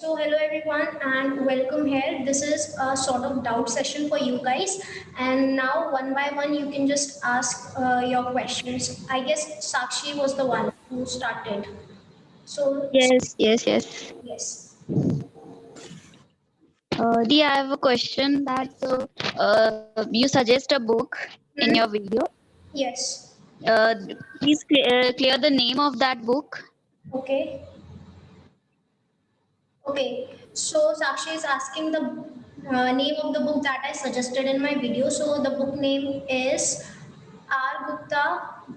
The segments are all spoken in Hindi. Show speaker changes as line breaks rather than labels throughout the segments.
So hello everyone and welcome here. This is a sort of doubt session for you guys. And now one by one you can just ask your questions. I guess Sakshi was the one who started. So
Yes.
yes.
Di, I have a question that you suggest a book in
Hmm?
your video.
Yes.
Uh, Please clear the name of that book.
Okay. Okay. So Sakshi is asking the name of the book that I suggested in my video. So the book name is R. Gupta,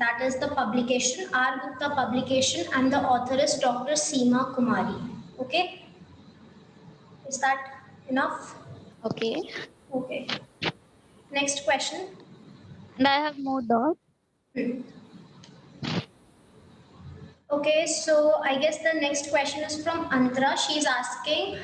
that is the publication, R. Gupta publication, and the author is Dr. Seema Kumari. Okay, is that enough?
Okay.
Okay. Next question.
And I have more doubts.
Hmm. Okay, so I guess the next question is from Antara. She's asking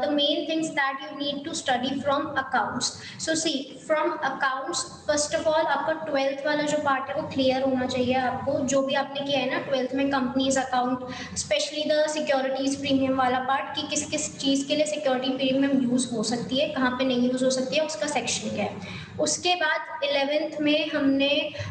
the main things that you need to study from accounts. So see, from accounts, first of all, आपका 12th वाला जो part है वो clear होना चाहिए आपको जो भी आपने किया है ना 12th में companies account, especially the securities premium वाला part कि किस किस चीज़ के लिए security premium use हो सकती है, कहाँ पे नहीं use हो सकती है, उसका section क्या है. उसके बाद 11th में हमने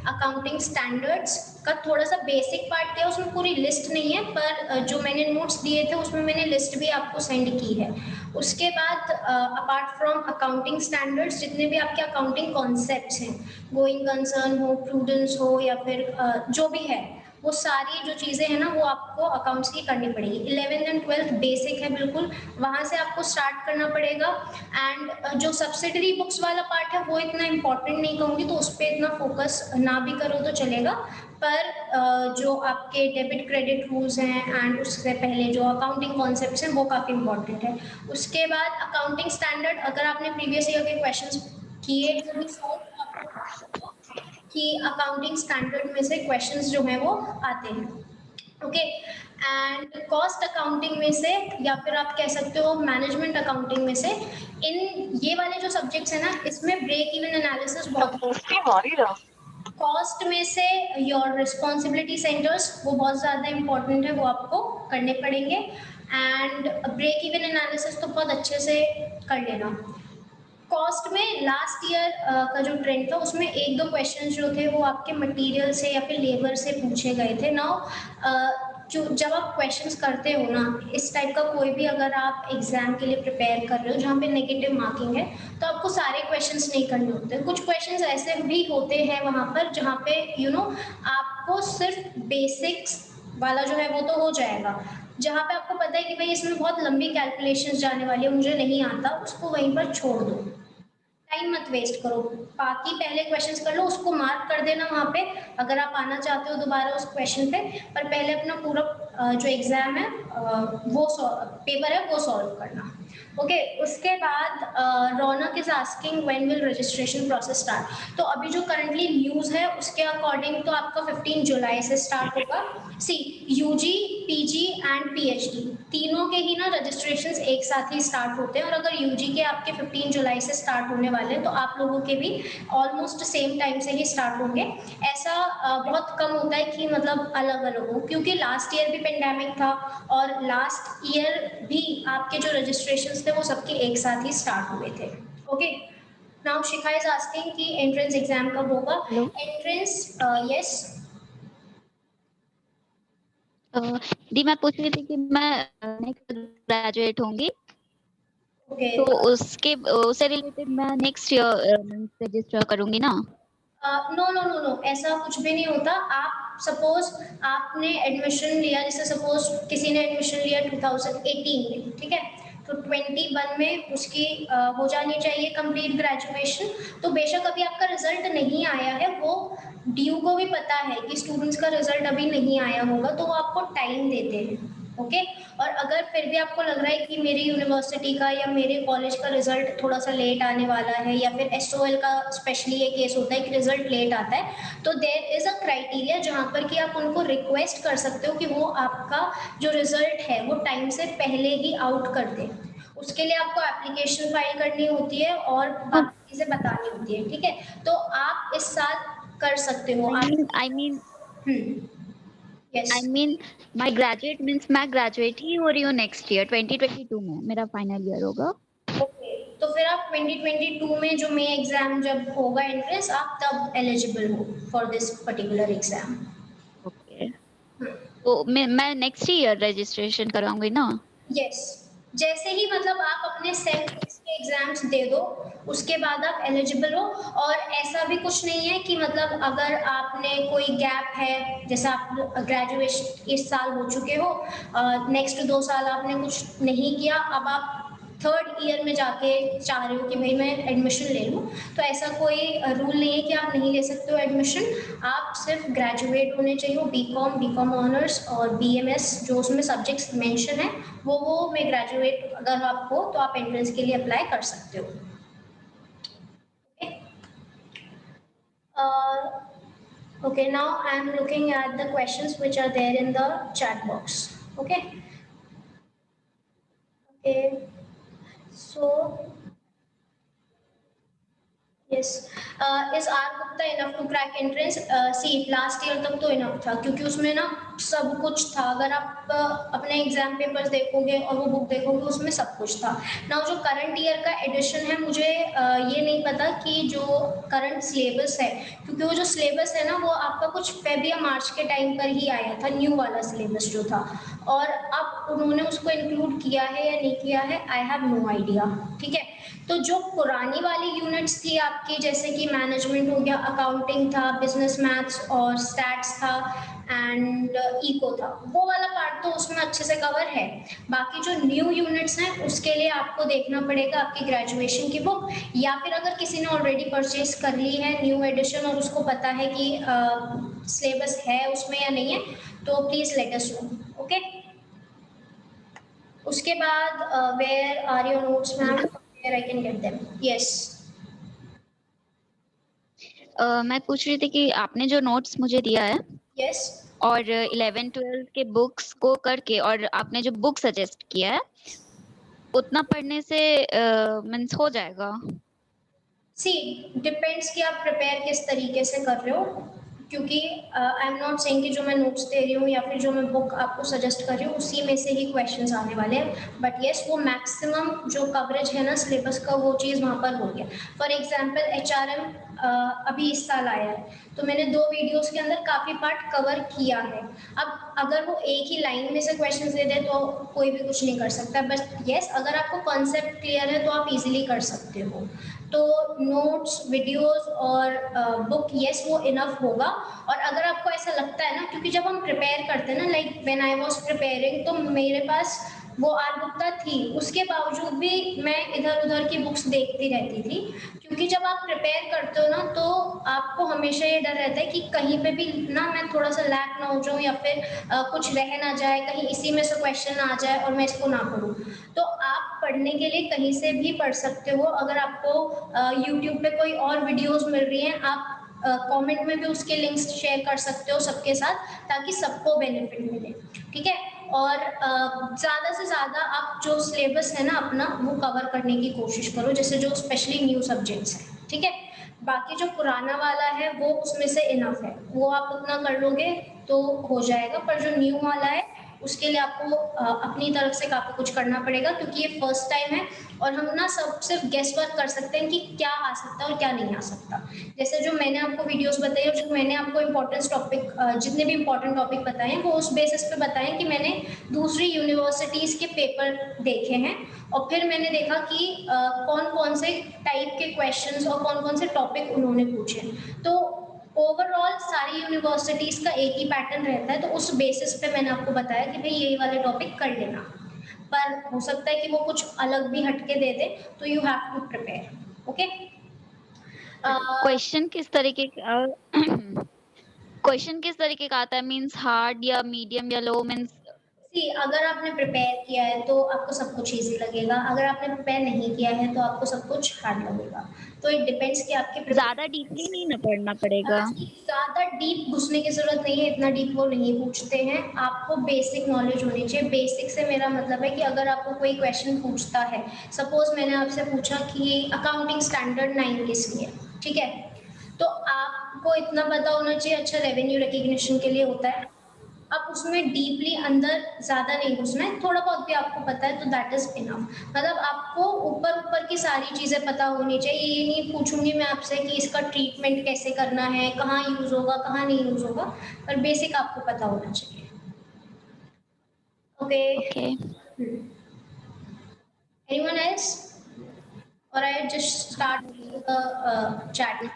अकाउंटिंग स्टैंडर्ड्स का थोड़ा सा बेसिक पार्ट किया. उसमें पूरी लिस्ट नहीं है पर जो मैंने नोट्स दिए थे उसमें मैंने लिस्ट भी आपको सेंड की है. उसके बाद अपार्ट फ्रॉम अकाउंटिंग स्टैंडर्ड्स जितने भी आपके अकाउंटिंग कॉन्सेप्ट्स हैं, गोइंग कंसर्न हो, प्रूडेंस हो या फिर जो भी है, वो सारी जो चीज़ें हैं ना वो आपको अकाउंट्स की करनी पड़ेगी. 11th एंड 12th बेसिक है बिल्कुल, वहाँ से आपको स्टार्ट करना पड़ेगा. एंड जो सब्सिडरी बुक्स वाला पार्ट है वो इतना इम्पोर्टेंट नहीं कहूँगी, तो उस पर इतना फोकस ना भी करो तो चलेगा. पर जो आपके डेबिट क्रेडिट रूल्स हैं एंड उससे पहले जो अकाउंटिंग कॉन्सेप्ट्स हैं वो काफ़ी इंपॉर्टेंट है. उसके बाद अकाउंटिंग स्टैंडर्ड, अगर आपने प्रीवियस ईयर के क्वेश्चंस किए जो भी सॉल्व, कि अकाउंटिंग स्टैंडर्ड में से क्वेश्चंस जो हैं वो आते हैं. ओके. एंड कॉस्ट अकाउंटिंग में से या फिर आप कह सकते हो मैनेजमेंट अकाउंटिंग में से, इन ये वाले जो सब्जेक्ट्स हैं ना इसमें ब्रेक इवन एनालिसिस बहुत, कॉस्ट में से योर रिस्पॉन्सिबिलिटी सेंटर्स वो बहुत ज़्यादा इंपॉर्टेंट है, वो आपको करने पड़ेंगे. एंड ब्रेक इवन एनालिसिस तो बहुत अच्छे से कर लेना. कॉस्ट में लास्ट ईयर का जो ट्रेंड था उसमें एक दो क्वेश्चन जो थे वो आपके मटेरियल से या फिर लेबर से पूछे गए थे. नाउ जो जब आप क्वेश्चंस करते हो ना इस टाइप का कोई भी, अगर आप एग्जाम के लिए प्रिपेयर कर रहे हो जहाँ पे नेगेटिव मार्किंग है, तो आपको सारे क्वेश्चंस नहीं करने होते. कुछ क्वेश्चंस ऐसे भी होते हैं वहाँ पर जहाँ पे आपको सिर्फ बेसिक्स वाला जो है वो तो हो जाएगा. जहाँ पे आपको पता है कि भाई इसमें बहुत लंबी कैलकुलेशंस जाने वाली है, मुझे नहीं आता, उसको वहीं पर छोड़ दो, टाइम मत वेस्ट करो. बाकी पहले क्वेश्चंस कर लो, उसको मार्क कर देना वहाँ पे अगर आप आना चाहते हो दोबारा उस क्वेश्चन पे. पर पहले अपना पूरा जो एग्जाम है वो पेपर है वो सॉल्व करना. ओके. उसके बाद Raunak is asking when will registration process start. तो अभी जो करंटली न्यूज़ है उसके अकॉर्डिंग तो आपका 15 जुलाई से स्टार्ट होगा. सी, यूजी, पीजी एंड पीएचडी तीनों के ही ना रजिस्ट्रेशंस एक साथ ही स्टार्ट होते हैं. और अगर यूजी के आपके 15 जुलाई से स्टार्ट होने वाले हैं तो आप लोगों के भी ऑलमोस्ट सेम टाइम से ही स्टार्ट होंगे. ऐसा बहुत कम होता है कि मतलब अलग अलग हो, क्योंकि लास्ट ईयर भी पेंडेमिक था और लास्ट ईयर भी आपके जो रजिस्ट्रेशंस थे वो सबके एक साथ ही स्टार्ट हुए थे. Okay. Now Shikha is asking कि एंट्रेंस एग्जाम कब होगा.
हेलो.
Entrance yes.
दी, मैं पूछ रही थी कि मैं नेक्स्ट ग्रेजुएट होंगी
ओके.
तो उससे रिलेटेड मैं नेक्स्ट ईयर रजिस्टर करूंगी ना.
नो नो नो नो, ऐसा कुछ भी नहीं होता. आप सपोज आपने एडमिशन लिया, जैसे सपोज किसी ने एडमिशन लिया 2018 में, ठीक है, तो 21 में उसकी हो जानी चाहिए कंप्लीट ग्रेजुएशन. तो बेशक अभी आपका रिजल्ट नहीं आया है, वो ड्यू को भी पता है कि स्टूडेंट्स का रिजल्ट अभी नहीं आया होगा, तो वो आपको टाइम देते हैं. ओके. और अगर फिर भी आपको लग रहा है कि मेरी यूनिवर्सिटी का या मेरे कॉलेज का रिजल्ट थोड़ा सा लेट आने वाला है, या फिर एसओएल का स्पेशली ये केस होता है कि रिजल्ट लेट आता है, तो देयर इज अ क्राइटेरिया जहाँ पर कि आप उनको रिक्वेस्ट कर सकते हो कि वो आपका जो रिजल्ट है वो टाइम से पहले ही आउट कर दे. उसके लिए आपको एप्लीकेशन फाइल करनी होती है और
तो
बाकी चीजें बतानी होती है. ठीक है, तो आप इस साल कर सकते हो.
I mean
hmm. Yes.
I mean my graduate means मैं ग्रेजुएट ही हो रही हूँ नेक्स्ट ईयर 2022 में मेरा फाइनल ईयर होगा।
ओके, तो फिर आप 2022 में जो मे एग्जाम जब होगा एंट्रेंस, आप तब एलिजिबल हो for this particular exam.
Okay, तो मैं नेक्स्ट ईयर रजिस्ट्रेशन कराऊंगी ना?
यस, जैसे ही मतलब आप अपने सेम के एग्जाम्स दे दो, उसके बाद आप एलिजिबल हो। और ऐसा भी कुछ नहीं है कि मतलब अगर आपने कोई गैप है, जैसे आप ग्रेजुएशन इस साल हो चुके हो, नेक्स्ट 2 साल आपने कुछ नहीं किया, अब आप थर्ड ईयर में जाके चाह रहे हो कि भाई मैं एडमिशन ले लूँ, तो ऐसा कोई रूल नहीं है कि आप नहीं ले सकते हो एडमिशन। आप सिर्फ ग्रेजुएट होने चाहिए, बी कॉम ऑनर्स और BMS जो उसमें सब्जेक्ट्स मेंशन है, वो में ग्रेजुएट अगर आप हो तो आप एंट्रेंस के लिए अप्लाई कर सकते हो। Okay, now I am looking at the questions which are there in the chat box. Okay. Okay. So yes, is R Gupta enough to crack entrance? See last year तक तो इनफ था, क्योंकि उसमें ना सब कुछ था। अगर आप अपने एग्जाम पेपर्स देखोगे और वो बुक देखोगे, उसमें सब कुछ था ना। जो करंट ईयर का एडिशन है, मुझे ये नहीं पता कि जो करंट सिलेबस है, क्योंकि वो जो सिलेबस है ना, वो आपका कुछ फेब या मार्च के टाइम पर ही आया था, न्यू वाला सिलेबस जो था। और अब उन्होंने उसको इंक्लूड किया है या नहीं किया है, आई हैव नो आइडिया। ठीक है, तो जो पुरानी वाली यूनिट्स थी आपकी, जैसे कि मैनेजमेंट हो गया, अकाउंटिंग था, बिजनेस मैथ्स और स्टैट्स था एंड इको था, वो वाला पार्ट तो उसमें अच्छे से कवर है। बाकी जो न्यू यूनिट्स हैं, उसके लिए आपको देखना पड़ेगा आपकी ग्रेजुएशन की बुक, या फिर अगर किसी ने ऑलरेडी परचेज कर ली है न्यू एडिशन और उसको पता है कि सिलेबस है उसमें या नहीं है, तो please let us know. Okay, उसके बाद where are your notes ma'am, where I can get them? Yes.
मैं पूछ रही थी कि आपने जो नोट्स मुझे दिया है
यस।
और 11-12 के बुक्स को करके, और आपने जो बुक सजेस्ट किया है, उतना पढ़ने से मीन्स हो जाएगा?
सी डिपेंड्स कि आप प्रिपेयर किस तरीके से कर रहे हो, क्योंकि आई एम नॉट सेइंग कि जो मैं नोट्स दे रही हूँ या फिर जो मैं बुक आपको सजेस्ट कर रही हूँ उसी में से ही क्वेश्चंस आने वाले हैं, बट येस वो मैक्सिमम जो कवरेज है ना सिलेबस का, वो चीज़ वहाँ पर हो गया। फॉर एग्जाम्पल HRM अभी इस साल आया है, तो मैंने 2 वीडियोस के अंदर काफ़ी पार्ट कवर किया है। अब अगर वो एक ही लाइन में से क्वेश्चंस दे दे तो कोई भी कुछ नहीं कर सकता, बट येस अगर आपको कॉन्सेप्ट क्लियर है तो आप इजीली कर सकते हो। तो नोट्स, वीडियोस और बुक येस वो इनफ होगा। और अगर आपको ऐसा लगता है ना, क्योंकि जब हम प्रिपेयर करते हैं ना, like when I was preparing, तो मेरे पास वो आर बुक थी, उसके बावजूद भी मैं इधर उधर की बुक्स देखती रहती थी, क्योंकि जब आप प्रिपेयर करते हो ना, तो आपको हमेशा ये डर रहता है कि कहीं पे भी ना मैं थोड़ा सा लैक ना हो जाऊँ, या फिर कुछ रह ना जाए, कहीं इसी में से क्वेश्चन आ जाए और मैं इसको ना पढूं। तो आप पढ़ने के लिए कहीं से भी पढ़ सकते हो। अगर आपको यूट्यूब पे कोई और वीडियोस मिल रही हैं, आप कमेंट में भी उसके लिंक्स शेयर कर सकते हो सबके साथ, ताकि सबको बेनिफिट मिले। ठीक है, और ज़्यादा से ज़्यादा आप जो सिलेबस है ना अपना, वो कवर करने की कोशिश करो, जैसे जो स्पेशली न्यू सब्जेक्ट्स हैं। ठीक है, बाकी जो पुराना वाला है वो उसमें से इनफ है, वो आप उतना कर लोगे तो हो जाएगा, पर जो न्यू वाला है उसके लिए आपको अपनी तरफ से काफ़ी कुछ करना पड़ेगा, क्योंकि ये फर्स्ट टाइम है और हम ना सब सिर्फ गेस वर्क कर सकते हैं कि क्या आ सकता है और क्या नहीं आ सकता। जैसे जो मैंने आपको वीडियोस बताई और जो मैंने आपको इम्पोर्टेंट टॉपिक, जितने भी इम्पोर्टेंट टॉपिक बताए हैं, वो उस बेसिस पे बताएं कि मैंने दूसरी यूनिवर्सिटीज़ के पेपर देखे हैं, और फिर मैंने देखा कि कौन कौन से टाइप के क्वेश्चंस और कौन कौन से टॉपिक उन्होंने पूछे। तो ओवरऑल सारी यूनिवर्सिटीज़ का एक ही पैटर्न रहता है, तो उस बेसिस पे मैंने आपको बताया कि भाई यही वाले टॉपिक कर लेना, पर हो सकता है कि वो कुछ अलग भी हटके दे दे, तो you have to prepare. Okay,
question किस तरीके का क्वेश्चन किस तरीके का आता है? मीन्स हार्ड या मीडियम या लो? मीन्स
सी अगर आपने प्रिपेयर किया है तो आपको सब कुछ इजी लगेगा, अगर आपने प्रिपेयर नहीं किया है तो आपको सब कुछ हार्ड लगेगा। तो इट डिपेंड्स कि आपके
ज्यादा
प्रिपरेशन
डीपली नहीं ना पढ़ना पड़ेगा?
ज़्यादा डीप घुसने की ज़रूरत नहीं है, इतना डीप वो नहीं पूछते हैं। आपको बेसिक नॉलेज होनी चाहिए। बेसिक से मेरा मतलब है कि अगर आपको कोई क्वेश्चन पूछता है, सपोज मैंने आपसे पूछा कि अकाउंटिंग स्टैंडर्ड 9 किस लिए, ठीक है, तो आपको इतना पता होना चाहिए, अच्छा रेवेन्यू रिकग्निशन के लिए होता है। अब उसमें डीपली अंदर ज़्यादा नहीं घुसना है, थोड़ा बहुत भी आपको पता है तो दैट इज़ इनफ। मतलब आपको ऊपर-ऊपर की सारी चीज़ें पता होनी चाहिए, ये नहीं पूछूँगी मैं आपसे कि इसका ट्रीटमेंट कैसे करना है, कहाँ यूज़ होगा, कहाँ नहीं यूज़ होगा, पर बेसिक आपको पता होना चाहिए। ओके।
ओके।
Anyone else? और I just start the chat.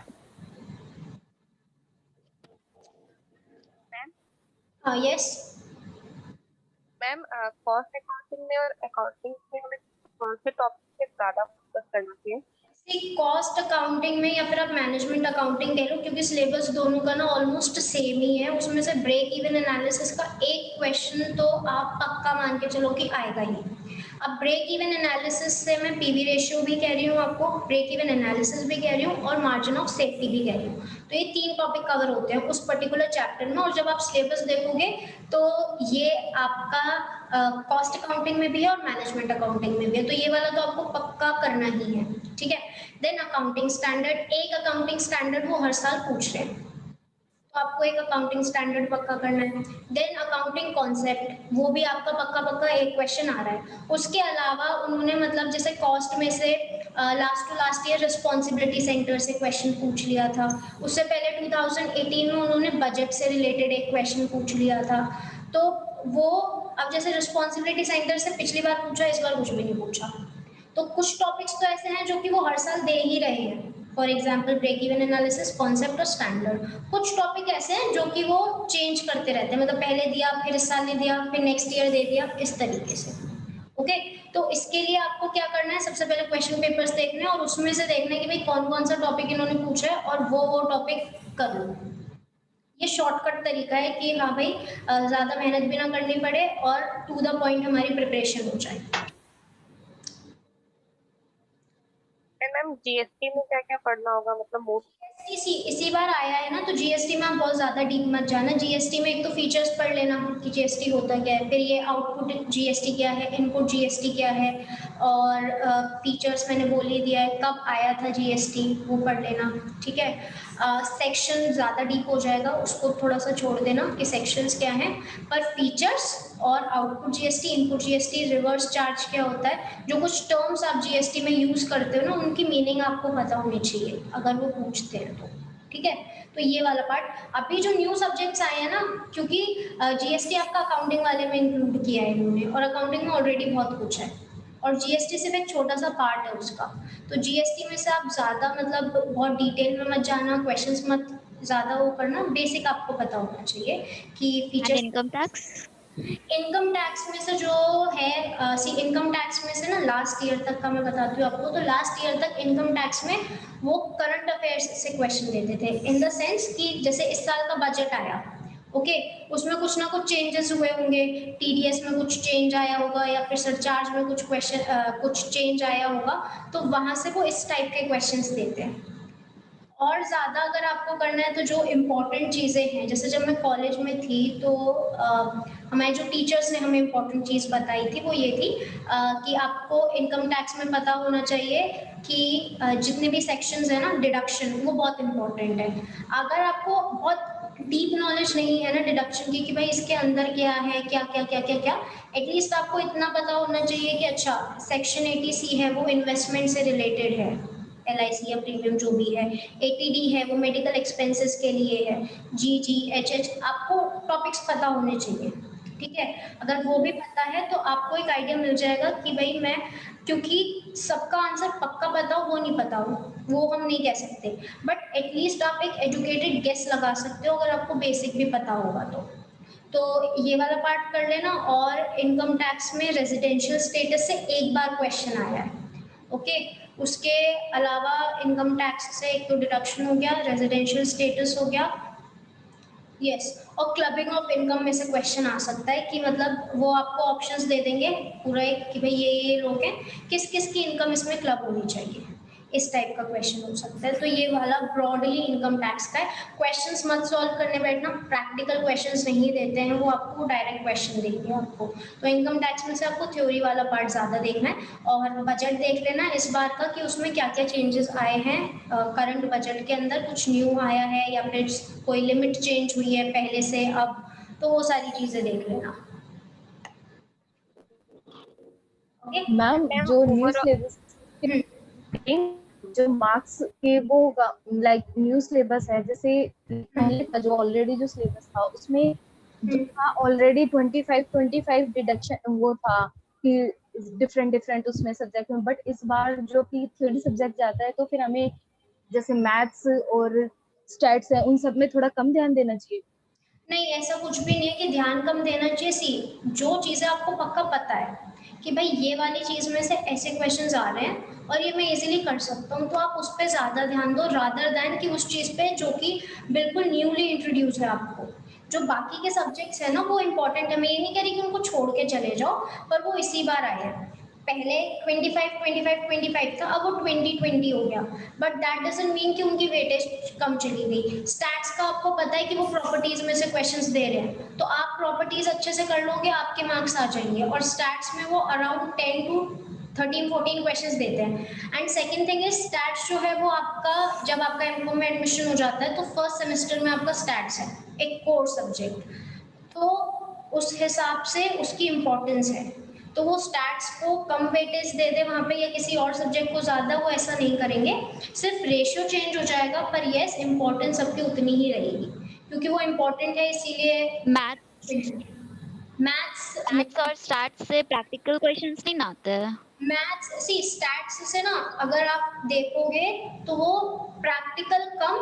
Ma'am
yes.
Ma'am cost accounting में और अकाउंटिंग में हमें कौन से टॉपिक पे ज़्यादा फोकस करना चाहिए?
कॉस्ट अकाउंटिंग में या फिर आप मैनेजमेंट अकाउंटिंग कह लो, क्योंकि सिलेबस दोनों का ना ऑलमोस्ट सेम ही है, उसमें से ब्रेक इवन एनालिसिस का एक क्वेश्चन तो आप पक्का मान के चलो कि आएगा ही। अब ब्रेक इवन एनालिसिस से मैं पीवी रेशियो भी कह रही हूँ आपको, ब्रेक इवन एनालिसिस भी कह रही हूँ और मार्जिन ऑफ सेफ्टी भी कह रही हूँ। तो ये 3 टॉपिक कवर होते हैं उस पर्टिकुलर चैप्टर में, और जब आप सिलेबस देखोगे तो ये आपका कॉस्ट अकाउंटिंग में भी है और मैनेजमेंट अकाउंटिंग में भी है, तो ये वाला तो आपको पक्का करना ही है, ठीक है। देन अकाउंटिंग स्टैंडर्ड, एक अकाउंटिंग स्टैंडर्ड वो हर साल पूछ रहे हैं, तो आपको एक अकाउंटिंग स्टैंडर्ड पक्का करना है। देन अकाउंटिंग कॉन्सेप्ट, वो भी आपका पक्का पक्का एक क्वेश्चन आ रहा है। उसके अलावा उन्होंने मतलब जैसे कॉस्ट में से last to last year responsibility centre से क्वेश्चन पूछ लिया था, उससे पहले 2018 में उन्होंने बजट से रिलेटेड एक क्वेश्चन पूछ लिया था। तो वो अब जैसे रिस्पॉन्सिबिलिटी सेंटर से पिछली बार पूछा, इस बार कुछ भी नहीं पूछा। तो कुछ टॉपिक्स तो ऐसे हैं जो कि वो हर साल दे ही रहे हैं, for example break even analysis, concept और स्टैंडर्ड। कुछ टॉपिक ऐसे हैं जो कि वो चेंज करते रहते हैं, मतलब पहले दिया, फिर इस साल नहीं दिया, फिर नेक्स्ट ईयर दे दिया, इस तरीके से। ओके, तो इसके लिए आपको क्या करना है, सबसे पहले क्वेश्चन पेपर्स देखने हैं और उसमें से देखना है कि भाई कौन कौन सा टॉपिक इन्होंने पूछा है और वो टॉपिक कर लो। ये शॉर्टकट तरीका है कि हाँ भाई ज़्यादा मेहनत भी ना करनी पड़े और टू द पॉइंट हमारी प्रिपरेशन हो जाए।
मैम जीएसटी में क्या क्या पढ़ना होगा, मतलब मोस्ट?
इसी बार आया है ना, तो जीएसटी में आप बहुत ज़्यादा डीप मत जाना। जीएसटी में एक तो फीचर्स पढ़ लेना कि जीएसटी होता क्या है, फिर ये आउटपुट जीएसटी क्या है, इनपुट जीएसटी क्या है, और फीचर्स मैंने बोल ही दिया है, कब आया था जीएसटी वो पढ़ लेना, ठीक है। सेक्शन ज़्यादा डीप हो जाएगा, उसको थोड़ा सा छोड़ देना कि सेक्शंस क्या हैं, पर फीचर्स और output GST, input GST, reverse charge क्या होता है, जो कुछ टर्म्स आप जीएसटी में यूज़ करते हो ना, उनकी मीनिंग आपको पता होनी चाहिए अगर वो पूछते हैं तो, ठीक है। तो ये वाला पार्ट, अभी जो न्यू सब्जेक्ट्स आए हैं ना, क्योंकि जीएसटी आपका अकाउंटिंग वाले में इंक्लूड किया है इन्होंने, और अकाउंटिंग में ऑलरेडी बहुत कुछ है और जीएसटी सिर्फ एक छोटा सा पार्ट है उसका। तो जीएसटी में से आप ज़्यादा मतलब बहुत डिटेल में मत जाना, क्वेश्चंस मत ज़्यादा वो करना, बेसिक आपको पता होना चाहिए कि
and
features.
Income tax?
Income tax में से जो है इनकम टैक्स में से ना लास्ट ईयर तक का मैं बताती हूँ आपको, तो लास्ट ईयर तक इनकम टैक्स में वो करंट अफेयर्स से क्वेश्चन देते थे, इन द सेंस कि जैसे इस साल का बजट आया, ओके, उसमें कुछ ना कुछ चेंजेस हुए होंगे, टीडीएस में कुछ चेंज आया होगा या फिर सरचार्ज में कुछ कुछ चेंज आया होगा, तो वहां से वो इस टाइप के क्वेश्चंस देते हैं। और ज़्यादा अगर आपको करना है तो जो इम्पोर्टेंट चीज़ें हैं, जैसे जब मैं कॉलेज में थी तो हमारे जो टीचर्स ने हमें इम्पोर्टेंट चीज़ बताई थी वो ये थी कि आपको इनकम टैक्स में पता होना चाहिए कि जितने भी सेक्शंस हैं ना डिडक्शन, वो बहुत इम्पोर्टेंट है। अगर आपको बहुत डीप नॉलेज नहीं है ना डिडक्शन की कि भाई इसके अंदर क्या है, क्या क्या क्या क्या क्या, एटलीस्ट आपको इतना पता होना चाहिए कि अच्छा सेक्शन 80C है वो इन्वेस्टमेंट से रिलेटेड है, LIC या प्रीमियम जो भी है, ATD है वो मेडिकल एक्सपेंसेस के लिए है, GGHH, आपको टॉपिक्स पता होने चाहिए, ठीक है। अगर वो भी पता है तो आपको एक आइडिया मिल जाएगा कि भाई मैं, क्योंकि सबका आंसर पक्का पता हो वो नहीं पता हो, वो हम नहीं कह सकते, बट एटलीस्ट आप एक एजुकेटेड गेस लगा सकते हो अगर आपको बेसिक भी पता होगा तो ये वाला पार्ट कर लेना। और इनकम टैक्स में रेजिडेंशियल स्टेटस से एक बार क्वेश्चन आया है, ओके। उसके अलावा इनकम टैक्स से एक तो डिडक्शन हो गया, रेजिडेंशियल स्टेटस हो गया, यस, और क्लबिंग ऑफ इनकम में से क्वेश्चन आ सकता है कि मतलब वो आपको ऑप्शंस दे देंगे पूरा एक कि भाई ये लोग हैं, किस किस की इनकम इसमें क्लब होनी चाहिए, इस टाइप का क्वेश्चन हो सकता है। तो ये वाला ब्रॉडली इनकम टैक्स का है। क्वेश्चंस मत सॉल्व करने बैठना, प्रैक्टिकल क्वेश्चंस नहीं देते हैं वो आपको, डायरेक्ट क्वेश्चन देंगे आपको। तो इनकम टैक्स में से आपको थ्योरी वाला पार्ट ज़्यादा देखना है और बजट देख लेना इस बार का कि उसमें क्या क्या चेंजेस आए हैं, करंट बजट के अंदर कुछ न्यू आया है या फिर कोई लिमिट चेंज हुई है पहले से अब तो वो सारी चीजें देख लेना। ओके।
मैम
मैम
जो न्यू
ओवरऑल
सिलेबस जो मार्क्स के वो होगा, लाइक न्यू सिलेबस है, जैसे पहले का जो ऑलरेडी जो सिलेबस था उसमें जो था ऑलरेडी 25 डिडक्शन वो था कि डिफरेंट डिफरेंट उसमें सब्जेक्ट में, बट इस बार जो कि थ्योरी सब्जेक्ट जाता है तो फिर हमें जैसे मैथ्स और स्टैट्स है उन सब में थोड़ा कम ध्यान देना चाहिए।
नहीं, ऐसा कुछ भी नहीं है कि ध्यान कम देना चाहिए। सी, जो चीज़ें आपको पक्का पता है कि भाई ये वाली चीज़ में से ऐसे क्वेश्चंस आ रहे हैं और ये मैं इजीली कर सकता हूँ, तो आप उस पर ज़्यादा ध्यान दो रादर दैन कि उस चीज़ पे जो कि बिल्कुल न्यूली इंट्रोड्यूस है आपको। जो बाकी के सब्जेक्ट्स है ना वो इम्पोर्टेंट है, मैं ये नहीं कह रही कि उनको छोड़ के चले जाओ, पर वो इसी बार आए हैं। पहले 25 था, अब वो 20 हो गया, बट दैट डजंट मीन कि उनकी वेटेज कम चली गई। स्टैट्स का आपको पता है कि वो प्रॉपर्टीज में से क्वेश्चंस दे रहे हैं, तो आप प्रॉपर्टीज अच्छे से कर लोगे, आपके मार्क्स आ जाएंगे। और स्टैट्स में वो अराउंड 10 to 13-14 क्वेश्चंस देते हैं। And second thing is stats जो है वो आपका, जब आपका एमकॉम में एडमिशन हो जाता है तो फर्स्ट सेमेस्टर में आपका स्टैट्स है एक कोर सब्जेक्ट, तो उस हिसाब से उसकी इम्पोर्टेंस है। तो वो स्टैट्स को कम वेटेज दे दे वहाँ पे या किसी और सब्जेक्ट को ज़्यादा, वो ऐसा नहीं करेंगे। सिर्फ रेशियो चेंज हो जाएगा, पर यस इम्पोर्टेंस सबकी उतनी ही रहेगी क्योंकि वो इम्पोर्टेंट है, इसीलिए
मैथ्स
मैथ्स
मैथ्स और स्टैट्स से प्रैक्टिकल क्वेश्चंस नहीं ना आते हैं।
मैथ्स सी स्टैट्स से ना अगर आप देखोगे तो वो प्रैक्टिकल कम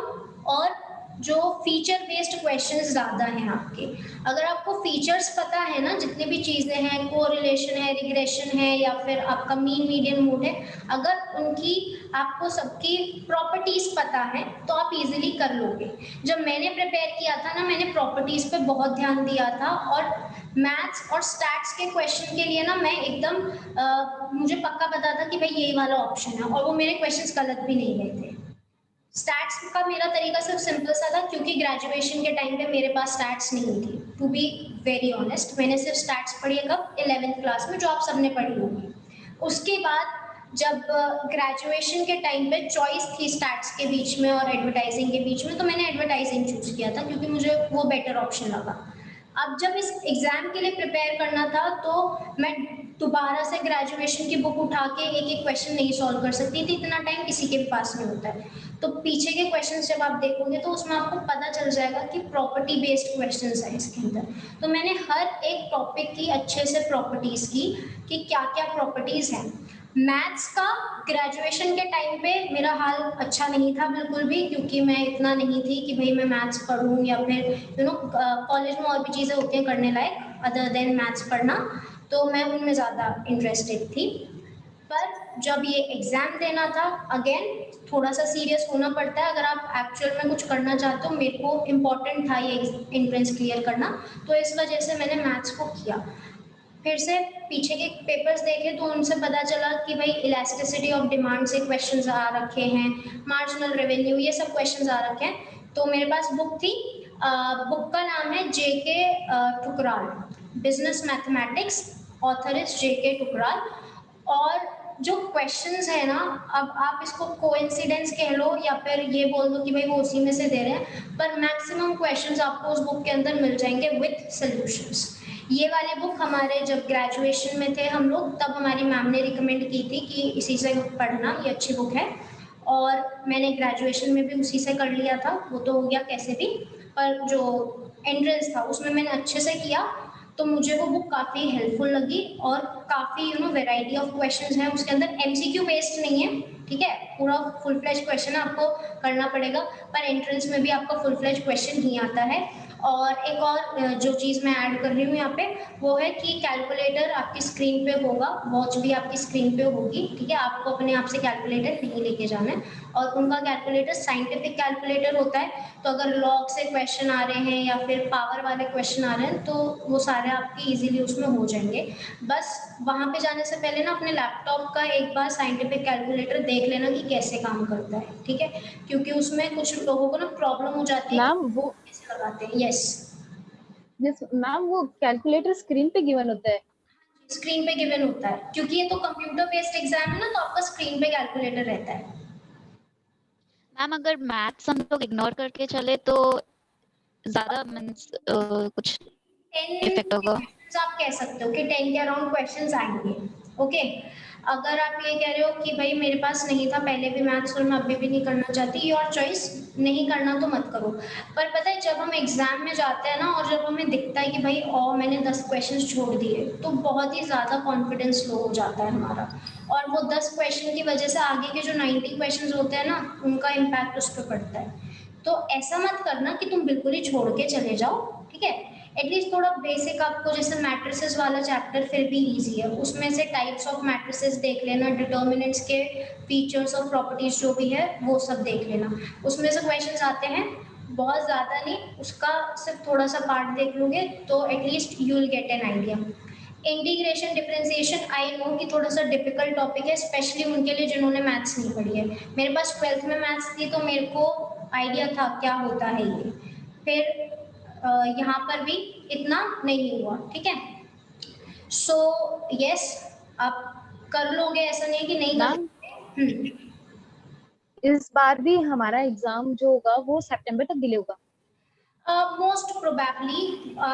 और जो फीचर बेस्ड क्वेश्चंस ज़्यादा हैं आपके। अगर आपको फीचर्स पता है ना, जितनी भी चीज़ें हैं, कोरिलेशन है, रिग्रेशन है, या फिर आपका मीन मीडियन मोड है, अगर उनकी आपको सबकी प्रॉपर्टीज पता है तो आप इजीली कर लोगे। जब मैंने प्रिपेयर किया था ना, मैंने प्रॉपर्टीज पे बहुत ध्यान दिया था, और मैथ्स और स्टैट्स के क्वेश्चन के लिए ना मैं एकदम मुझे पक्का पता था कि भाई यही वाला ऑप्शन है, और वो मेरे क्वेश्चंस गलत भी नहीं गए थे। स्टैट्स का मेरा तरीका सिर्फ सिंपल सा था क्योंकि ग्रेजुएशन के टाइम पे मेरे पास स्टैट्स नहीं थी। टू बी वेरी ऑनेस्ट, मैंने सिर्फ स्टैट्स पढ़ी है कब, 11th क्लास में, जो आप सबने पढ़ी होगी। उसके बाद जब ग्रेजुएशन के टाइम पे चॉइस थी स्टैट्स के बीच में और एडवर्टाइजिंग के बीच में, तो मैंने एडवर्टाइजिंग चूज किया था क्योंकि मुझे वो बेटर ऑप्शन लगा। अब जब इस एग्जाम के लिए प्रिपेयर करना था तो मैं दोबारा से ग्रेजुएशन की बुक उठा के एक एक क्वेश्चन नहीं सॉल्व कर सकती थी, इतना टाइम किसी के भी पास नहीं होता है। तो पीछे के क्वेश्चंस जब आप देखोगे तो उसमें आपको पता चल जाएगा कि प्रॉपर्टी बेस्ड क्वेश्चंस है इसके अंदर। तो मैंने हर एक टॉपिक की अच्छे से प्रॉपर्टीज की कि क्या क्या प्रॉपर्टीज हैं। मैथ्स का ग्रेजुएशन के टाइम पे मेरा हाल अच्छा नहीं था बिल्कुल भी, क्योंकि मैं इतना नहीं थी कि भाई मैं मैथ्स पढ़ूँ, या फिर कॉलेज में और भी चीज़ें होती हैं करने लायक अदर देन मैथ्स पढ़ना, तो मैं उनमें ज़्यादा इंटरेस्टेड थी। पर जब ये एग्ज़ाम देना था, अगेन थोड़ा सा सीरियस होना पड़ता है अगर आप एक्चुअल में कुछ करना चाहते हो। मेरे को इम्पोर्टेंट था ये एंट्रेंस क्लियर करना, तो इस वजह से मैंने मैथ्स को किया। फिर से पीछे के पेपर्स देखे तो उनसे पता चला कि भाई इलास्टिसिटी ऑफ डिमांड से क्वेश्चंस आ रखे हैं, मार्जिनल रेवेन्यू, ये सब क्वेश्चंस आ रखे हैं। तो मेरे पास बुक थी, बुक का नाम है JK Thukral, business mathematics, author is JK Thukral. और जो क्वेश्चंस है ना, अब आप इसको कोइंसिडेंस कह लो या फिर ये बोल दो कि भाई वो उसी में से दे रहे हैं, पर मैक्सिमम क्वेश्चंस आपको उस बुक के अंदर मिल जाएंगे विथ सॉल्यूशंस। ये वाली बुक हमारे जब ग्रेजुएशन में थे हम लोग, तब हमारी मैम ने रिकमेंड की थी कि इसी से पढ़ना, ये अच्छी बुक है। और मैंने ग्रेजुएशन में भी उसी से कर लिया था, वो तो हो गया कैसे भी, पर जो एंट्रेंस था उसमें मैंने अच्छे से किया, तो मुझे वो बुक काफ़ी हेल्पफुल लगी। और काफ़ी वैरायटी ऑफ क्वेश्चंस हैं उसके अंदर, एमसीक्यू बेस्ड नहीं है, ठीक है, पूरा फुल फ्लेज क्वेश्चन आपको करना पड़ेगा, पर एंट्रेंस में भी आपका फुल फ्लेज क्वेश्चन ही आता है। और एक और जो चीज़ मैं ऐड कर रही हूँ यहाँ पे, वो है कि कैलकुलेटर आपकी स्क्रीन पे होगा, वॉच भी आपकी स्क्रीन पे होगी, ठीक है, आपको अपने आप से कैलकुलेटर नहीं लेके जाना है। और उनका कैलकुलेटर साइंटिफिक कैलकुलेटर होता है, तो अगर लॉग से क्वेश्चन आ रहे हैं या फिर पावर वाले क्वेश्चन आ रहे हैं तो वो सारे आपके इजीली उसमें हो जाएंगे। बस वहाँ पे जाने से पहले ना अपने लैपटॉप का एक बार साइंटिफिक कैलकुलेटर देख लेना कि कैसे काम करता है, ठीक है, क्योंकि उसमें कुछ लोगों को ना प्रॉब्लम हो जाती है
मैम वो
कैसे लगाते हैं। यस,
मैम वो कैलकुलेटर स्क्रीन पे गिवन होता है?
स्क्रीन पे गिवन होता है क्योंकि ये तो कंप्यूटर बेस्ड एग्जाम है ना, तो आपका स्क्रीन पे कैलकुलेटर रहता है।
मैम अगर मैथ्स हम लोग इग्नोर करके चले तो ज्यादा मीन्स कुछ इफेक्ट होगा?
आप कह सकते हो कि 10 के अराउंड क्वेश्चंस आएंगे। ओके, अगर आप ये कह रहे हो कि भाई मेरे पास नहीं था पहले भी मैथ्स और मैं अभी भी नहीं करना चाहती, योर चॉइस, नहीं करना तो मत करो। पर पता है जब हम एग्जाम में जाते हैं ना और जब हमें दिखता है कि भाई मैंने 10 क्वेश्चंस छोड़ दिए, तो बहुत ही ज़्यादा कॉन्फिडेंस लो हो जाता है हमारा, और वो 10 क्वेश्चन की वजह से आगे के जो 90 क्वेश्चंस होते हैं ना, उनका इम्पैक्ट उस पर पड़ता है। तो ऐसा मत करना कि तुम बिल्कुल ही छोड़ के चले जाओ, ठीक है। एटलीस्ट थोड़ा बेसिक आपको, जैसे मैट्रिसेस वाला चैप्टर फिर भी इजी है, उसमें से टाइप्स ऑफ मैट्रिसेस देख लेना, डिटर्मिनेंट्स के फीचर्स और प्रॉपर्टीज जो भी है वो सब देख लेना, उसमें से क्वेश्चंस आते हैं, बहुत ज़्यादा नहीं, उसका सिर्फ थोड़ा सा पार्ट देख लोगे तो at least you will get an idea. Integration differentiation, I know कि थोड़ा सा डिफिकल्ट टॉपिक है, स्पेशली उनके लिए जिन्होंने मैथ्स नहीं पढ़ी है। मेरे पास 12th में मैथ्स थी तो मेरे को आइडिया था क्या होता है ये, फिर यहाँ पर भी इतना नहीं हुआ, ठीक है। सो यस, आप कर लोगे, ऐसा नहीं है कि नहीं कर
मैम
लोगे।
इस बार भी हमारा एग्जाम जो होगा वो सितंबर तक डिले होगा।
मोस्ट प्रोबेबली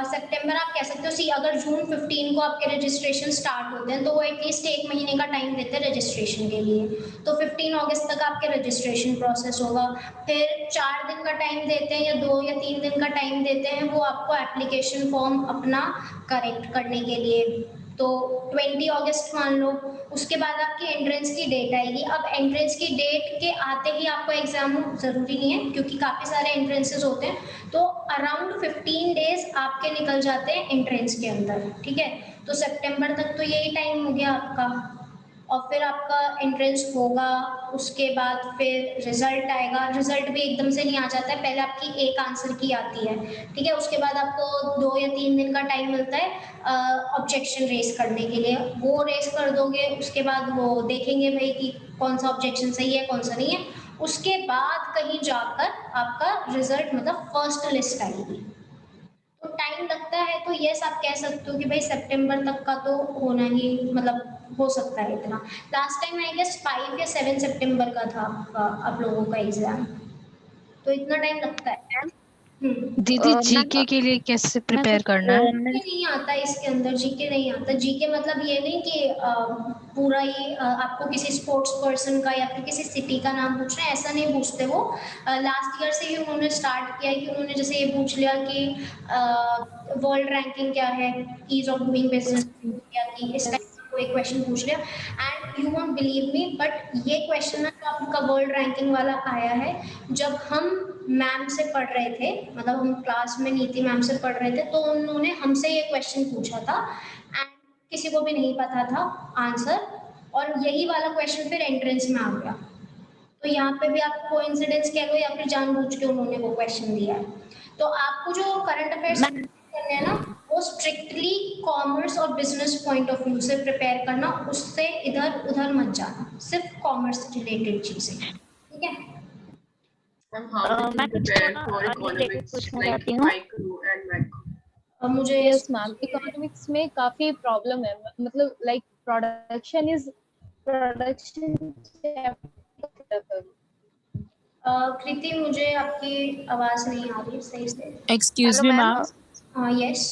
सितंबर आप कह सकते हो। सी, अगर जून 15 को आपके रजिस्ट्रेशन स्टार्ट होते हैं तो वो एटलीस्ट 1 महीने का टाइम देते हैं रजिस्ट्रेशन के लिए, तो 15 अगस्त तक आपके रजिस्ट्रेशन प्रोसेस होगा। फिर 4 दिन का टाइम देते हैं या 2 या 3 दिन का टाइम देते हैं वो आपको एप्लीकेशन फॉर्म अपना करेक्ट करने के लिए, तो 20 अगस्त मान लो। उसके बाद आपकी एंट्रेंस की डेट आएगी। अब एंट्रेंस की डेट के आते ही आपको एग्जाम हो ज़रूरी नहीं है, क्योंकि काफ़ी सारे एंट्रेंसेस होते हैं, तो अराउंड 15 डेज आपके निकल जाते हैं एंट्रेंस के अंदर, ठीक है। तो सितंबर तक तो यही टाइम हो गया आपका, और फिर आपका एंट्रेंस होगा, उसके बाद फिर रिजल्ट आएगा। रिजल्ट भी एकदम से नहीं आ जाता है, पहले आपकी एक आंसर की आती है, ठीक है। उसके बाद आपको 2 या 3 दिन का टाइम मिलता है ऑब्जेक्शन रेस करने के लिए, वो रेस कर दोगे, उसके बाद वो देखेंगे भाई कि कौन सा ऑब्जेक्शन सही है कौन सा नहीं है। उसके बाद कहीं जाकर आपका रिजल्ट, मतलब फर्स्ट लिस्ट आएगी, तो टाइम लगता है। तो यस, आप कह सकते हो कि भाई सितंबर तक का तो होना ही, मतलब हो सकता है इतना। लास्ट टाइम आई गेस 5 या 7 सितंबर का था आपका, आप लोगों का एग्जाम, तो इतना टाइम लगता है।
दीदी
मैम
जीके के लिए कैसे प्रिपेयर करना है?
जीके नहीं आता इसके अंदर, जीके नहीं आता। जीके मतलब ये नहीं कि पूरा ही आपको किसी स्पोर्ट्स पर्सन का या फिर किसी सिटी का नाम पूछ रहे हैं, ऐसा नहीं पूछते वो। लास्ट ईयर से ही उन्होंने स्टार्ट किया है कि उन्होंने जैसे ये पूछ लिया कि वर्ल्ड रैंकिंग क्या है, ईज ऑफ डूइंग बिजनेस या कि इस टाइप का कोई क्वेश्चन पूछ लिया। And you won't believe me, but ये क्वेश्चन ना जो आपका वर्ल्ड रैंकिंग वाला आया है, जब हम मैम से पढ़ रहे थे, मतलब हम क्लास में नीति मैम से पढ़ रहे थे, तो उन्होंने हमसे ये क्वेश्चन पूछा था एंड किसी को भी नहीं पता था आंसर, और यही वाला क्वेश्चन फिर एंट्रेंस में आ गया। तो यहाँ पे भी आप कोइंसिडेंस कह लो या फिर जानबूझ के उन्होंने वो क्वेश्चन दिया है। तो आपको जो करंट अफेयर्स
मैम
करने हैं ना, वो स्ट्रिक्टली कॉमर्स और बिजनेस पॉइंट ऑफ व्यू से प्रिपेयर करना, उससे इधर उधर मत जाना, सिर्फ कॉमर्स रिलेटेड चीजें, ठीक है।
मैं कुछ थोड़ा रिलेटेड पूछना चाहती हूँ।
मुझे
यस मैम, इकोनॉमिक्स में काफी प्रॉब्लम है, मतलब लाइक प्रोडक्शन
कृति, मुझे आपकी आवाज नहीं आ रही सही से।
Excuse
hello
me,
ma'am.
ma'am.
Yes.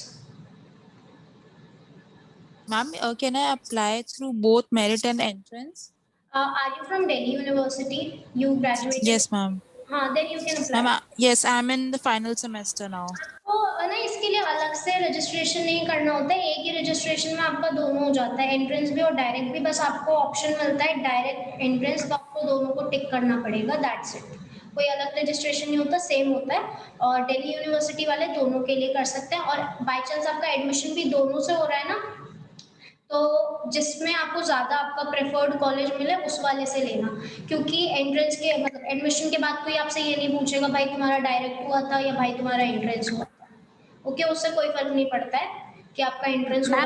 Ma'am, can I apply through both merit and entrance?
Are you from Delhi university? You graduated?
Yes, ma'am.
हाँ, then you can
Ma'am,
apply.
yes, I'm in the final semester now.
आपको ना इसके लिए अलग से रजिस्ट्रेशन नहीं करना होता है, एक ही रजिस्ट्रेशन में आपका दोनों हो जाता है, एंट्रेंस भी और डायरेक्ट भी। बस आपको ऑप्शन मिलता है डायरेक्ट एंट्रेंस, तो आपको दोनों को टिक करना पड़ेगा, दैट्स इट। कोई अलग रजिस्ट्रेशन नहीं होता, सेम होता है। और दिल्ली यूनिवर्सिटी वाले दोनों के लिए कर सकते हैं, और बाई चांस आपका एडमिशन भी दोनों से हो रहा है ना, तो जिसमें आपको ज़्यादा आपका प्रेफर्ड कॉलेज मिले उस वाले से लेना, क्योंकि एंट्रेंस के, मतलब एडमिशन के बाद कोई आपसे ये नहीं पूछेगा भाई तुम्हारा डायरेक्ट हुआ था या भाई तुम्हारा एंट्रेंस हुआ था। ओके, उससे कोई फर्क नहीं पड़ता है कि आपका एंट्रेंस हुआ।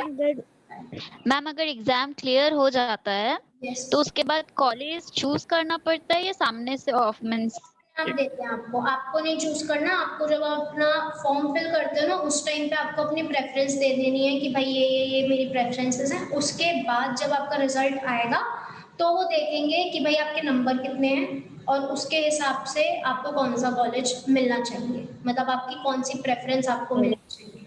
मैम अगर एग्जाम क्लियर हो जाता है
यस,
तो उसके बाद कॉलेज चूज करना पड़ता है या सामने से ऑफ मीन्स?
आप देते हैं आपको, आपको नहीं चूज करना। आपको जब आप अपना फॉर्म फिल करते हो ना, उस टाइम पे आपको अपनी प्रेफरेंस दे देनी है कि भाई ये मेरी प्रेफरेंसेस हैं। उसके बाद जब आपका रिजल्ट आएगा तो वो देखेंगे कि भाई आपके नंबर कितने हैं, और उसके हिसाब से आपको कौन सा कॉलेज मिलना चाहिए, मतलब आपकी कौन सी प्रेफरेंस आपको मिलनी चाहिए।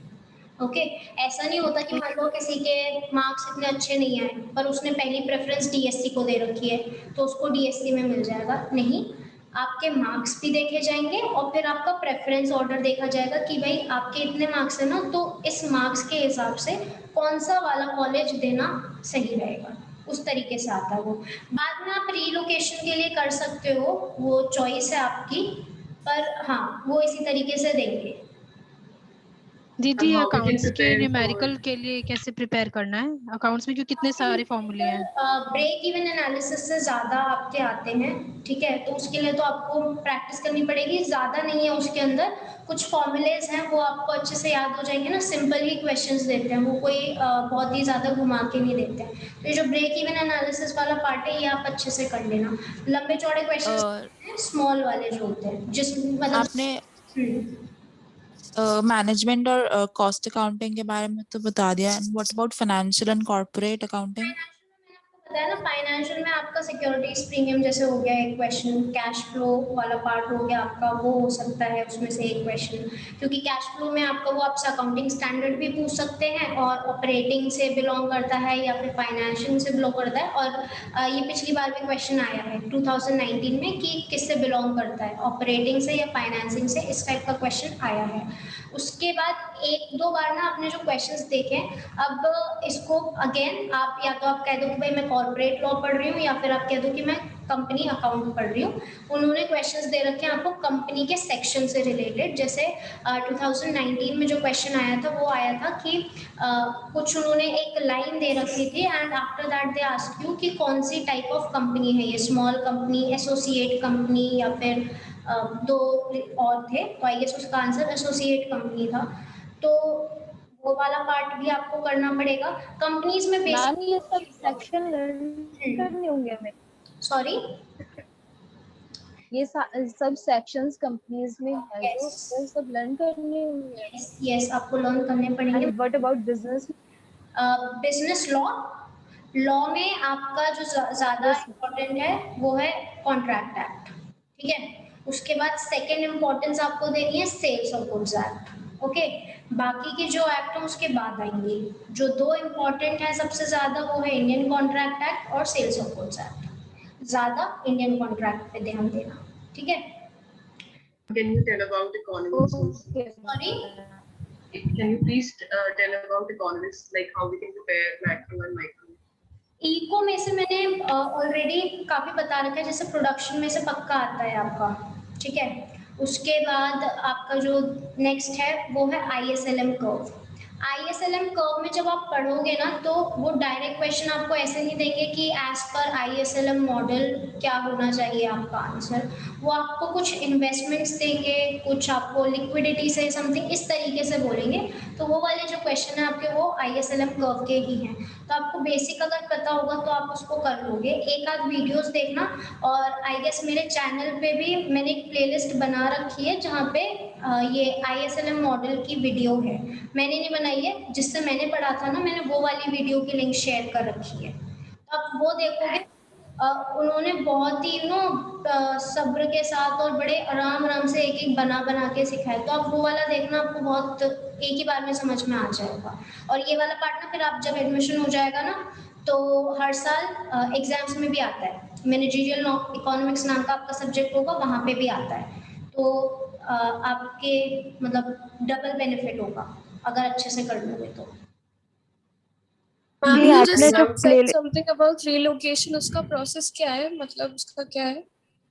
ओके। ऐसा नहीं होता कि मान लो किसी के मार्क्स इतने अच्छे नहीं आए पर उसने पहली प्रेफरेंस डीएससी को दे रखी है तो उसको डीएससी में मिल जाएगा, नहीं। आपके मार्क्स भी देखे जाएंगे और फिर आपका प्रेफरेंस ऑर्डर देखा जाएगा कि भाई आपके इतने मार्क्स है ना, तो इस मार्क्स के हिसाब से कौन सा वाला कॉलेज देना सही रहेगा, उस तरीके से आता है वो। बाद में आप रीलोकेशन के लिए कर सकते हो, वो चॉइस है आपकी, पर हाँ वो इसी तरीके से देंगे।
दीदी
how we can
अकाउंट्स के
prepare for
न्यूमेरिकल के लिए कैसे प्रिपेयर करना है? अकाउंट्स में जो कितने सारे फॉर्मूले हैं।
ब्रेक इवन एनालिसिस से ज़्यादा आपके आते हैं, ठीक है, तो उसके लिए तो आपको प्रैक्टिस करनी पड़ेगी, ज़्यादा नहीं है उसके अंदर, कुछ फॉर्मूलेज हैं वो आपको अच्छे से याद हो जाएंगे ना, सिंपल ही क्वेश्चंस देते हैं वो, कोई बहुत ही ज़्यादा घुमा के नहीं देते हैं। तो ये जो ब्रेक इवन एनालिसिस वाला पार्ट है ये आप अच्छे से कर लेना। लंबे चौड़े क्वेश्चन स्मॉल वाले जो होते हैं जिस मतलब
आपने मैनेजमेंट और कॉस्ट अकाउंटिंग के बारे में तो बता दिया, what about financial and corporate accounting?
बताया ना, फाइनेंशियल में आपका सिक्योरिटीज प्रीमियम जैसे हो गया एक क्वेश्चन, कैश फ्लो वाला पार्ट हो गया आपका, वो हो सकता है उसमें से एक क्वेश्चन, क्योंकि कैश फ्लो में आपका वो आपसे अकाउंटिंग स्टैंडर्ड भी पूछ सकते हैं और ऑपरेटिंग से बिलोंग करता है या फिर फाइनेंशियल से बिलोंग करता है। और ये पिछली बार भी क्वेश्चन आया है 2019 में कि किससे बिलोंग करता है, ऑपरेटिंग से या फाइनेंसिंग से, इस टाइप का क्वेश्चन आया है। उसके बाद एक दो बार ना आपने जो क्वेश्चंस देखे, अब इसको अगेन आप या तो आप कह दो कि भाई मैं कॉर्पोरेट लॉ पढ़ रही हूँ या फिर आप कह दो कि मैं कंपनी अकाउंट पढ़ रही हूँ। उन्होंने क्वेश्चंस दे रखे हैं आपको कंपनी के सेक्शन से रिलेटेड, जैसे 2019 में जो क्वेश्चन आया था वो आया था कि कुछ उन्होंने एक लाइन दे रखी थी and after that they ask you कि कौन सी टाइप ऑफ कंपनी है ये, स्मॉल कंपनी, एसोसिएट कंपनी या फिर दो और थे, तो आई गेस उसका आंसर एसोसिएट कंपनी था। तो वो वाला पार्ट भी आपको करना पड़ेगा। कंपनीज में
मैम ये सब
बेसिक
सेक्शन लर्न करने होंगे हमें?
सॉरी,
ये सब सेक्शंस कंपनीज में है जो,
यस
वो सब लर्न करने होंगे?
यस आपको लर्न करने पड़ेंगे।
And what about business?
Business law, law में आपका जो ज्यादा इम्पोर्टेंट है वो है कॉन्ट्रैक्ट एक्ट, ठीक है। उसके बाद सेकेंड इम्पोर्टेंस आपको देनी है sales of goods act, okay. बाकी के जो एक्ट है उसके बाद आएंगे। जो दो इम्पोर्टेंट है सबसे ज्यादा वो है इंडियन कॉन्ट्रैक्ट एक्ट और सेल्स ऑफ गुड्स एक्ट। ज्यादा इंडियन कॉन्ट्रैक्ट पे ध्यान देना, ठीक है।
Can you tell about economics also?
Sorry,
Can you please tell about economics, like how we can prepare macro and micro?
Eco में से मैंने ऑलरेडी काफी बता रखा है, जैसे प्रोडक्शन में से पक्का आता है आपका, ठीक है। उसके बाद आपका जो नेक्स्ट है वो है आईएसएलएम कर्व। आईएसएलएम कर्व में जब आप पढ़ोगे ना तो वो डायरेक्ट क्वेश्चन आपको ऐसे नहीं देंगे कि एज पर आईएसएलएम मॉडल क्या होना चाहिए आपका आंसर, वो आपको कुछ इन्वेस्टमेंट्स देंगे, कुछ आपको लिक्विडिटी से समथिंग इस तरीके से बोलेंगे। तो वो वाले जो क्वेश्चन है आपके वो आईएसएलएम कर्व के ही हैं। तो आपको बेसिक अगर पता होगा तो आप उसको कर लोगे। एक आध वीडियोस देखना, और आई गेस मेरे चैनल पे भी मैंने एक प्लेलिस्ट बना रखी है जहाँ पे ये आईएसएलएम मॉडल की वीडियो है, मैंने नहीं बनाई है, जिससे मैंने पढ़ा था ना मैंने वो वाली वीडियो की लिंक शेयर कर रखी है, तो आप वो देखोगे। उन्होंने बहुत ही सब्र के साथ और बड़े आराम आराम से एक एक बना बना के सिखाया, तो आप वो वाला देखना, आपको बहुत एक ही बार में समझ में आ जाएगा। और ये वाला पार्ट ना फिर आप जब एडमिशन हो जाएगा ना तो हर साल एग्जाम्स में भी आता है, मैनेजरियल इकोनॉमिक्स नाम का आपका सब्जेक्ट होगा, वहाँ पे भी आता है। तो आपके मतलब डबल बेनिफिट होगा अगर अच्छे से कर लोगे तो।
मैम
जी,
यू
आपने जो
just said something about relocation, उसका प्रोसेस क्या है, मतलब उसका क्या है?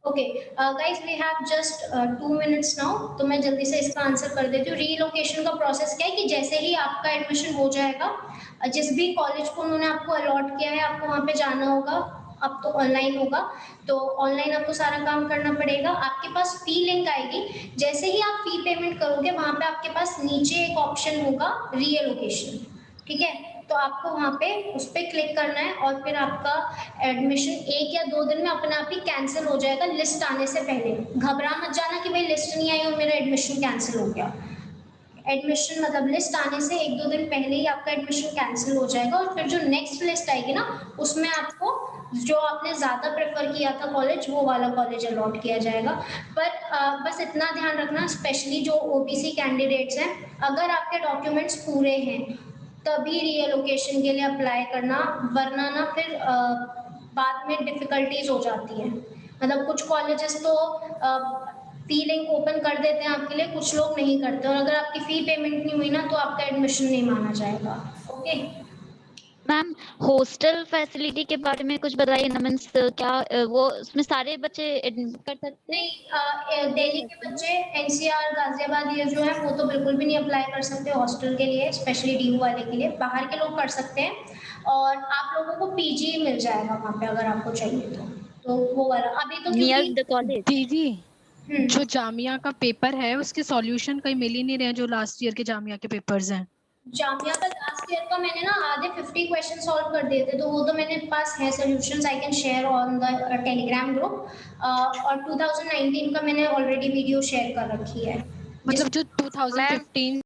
Okay guys, we have just 2 minutes now, तो मैं जल्दी से इसका आंसर कर देती हूँ। रीलोकेशन का प्रोसेस क्या है कि जैसे ही आपका एडमिशन हो जाएगा, जिस भी कॉलेज को उन्होंने आपको अलॉट किया है आपको वहाँ पे जाना होगा। अब तो ऑनलाइन होगा, तो ऑनलाइन आपको सारा काम करना पड़ेगा। आपके पास फी लिंक आएगी, जैसे ही आप फी पेमेंट करोगे वहाँ पे आपके पास नीचे एक ऑप्शन होगा रीलोकेशन, ठीक है। तो आपको वहाँ पे उस पर क्लिक करना है और फिर आपका एडमिशन 1 या 2 दिन में अपने आप ही कैंसिल हो जाएगा, लिस्ट आने से पहले। घबरा मत जाना कि भाई लिस्ट नहीं आई और मेरा एडमिशन कैंसिल हो गया। एडमिशन मतलब लिस्ट आने से 1-2 दिन पहले ही आपका एडमिशन कैंसिल हो जाएगा, और फिर जो नेक्स्ट लिस्ट आएगी ना उसमें आपको जो आपने ज़्यादा प्रेफर किया था कॉलेज, वो वाला कॉलेज अलॉट किया जाएगा। पर बस इतना ध्यान रखना, स्पेशली जो ओबीसी कैंडिडेट्स हैं, अगर आपके डॉक्यूमेंट्स पूरे हैं तभी रीएलोकेशन के लिए अप्लाई करना, वरना ना फिर बाद में डिफ़िकल्टीज हो जाती है। मतलब कुछ कॉलेजेस तो फी लिंक ओपन कर देते हैं आपके लिए, कुछ लोग नहीं करते, और अगर आपकी फी पेमेंट नहीं हुई ना तो आपका एडमिशन नहीं माना जाएगा। ओके
मैम, हॉस्टल फैसिलिटी के बारे में कुछ बताइए ना, मीन्स क्या वो उसमें सारे बच्चे कर सकते हैं?
नहीं, दिल्ली के बच्चे एनसीआर गाजियाबाद ये जो है वो तो बिल्कुल भी नहीं अप्लाई कर सकते हॉस्टल के लिए, स्पेशली डीयू वाले के लिए। बाहर के लोग कर सकते हैं, और आप लोगों को पीजी मिल जाएगा वहाँ पे अगर आपको चाहिए तो वो वाला अभी तो
नियर
क्योंकि
द कॉलेज?
दीदी
हम्म,
जो जामिया का पेपर है उसके सॉल्यूशन कहीं मिल ही नहीं रहे हैं, जो लास्ट ईयर के जामिया के पेपर्स हैं।
जामिया का लास्ट ईयर का मैंने ना आधे 50 क्वेश्चन सॉल्व कर दिए थे, तो वो तो मेरे पास है solutions, I can share on the Telegram group. और 2019 का मैंने ऑलरेडी वीडियो शेयर कर रखी है।
मतलब जो 2015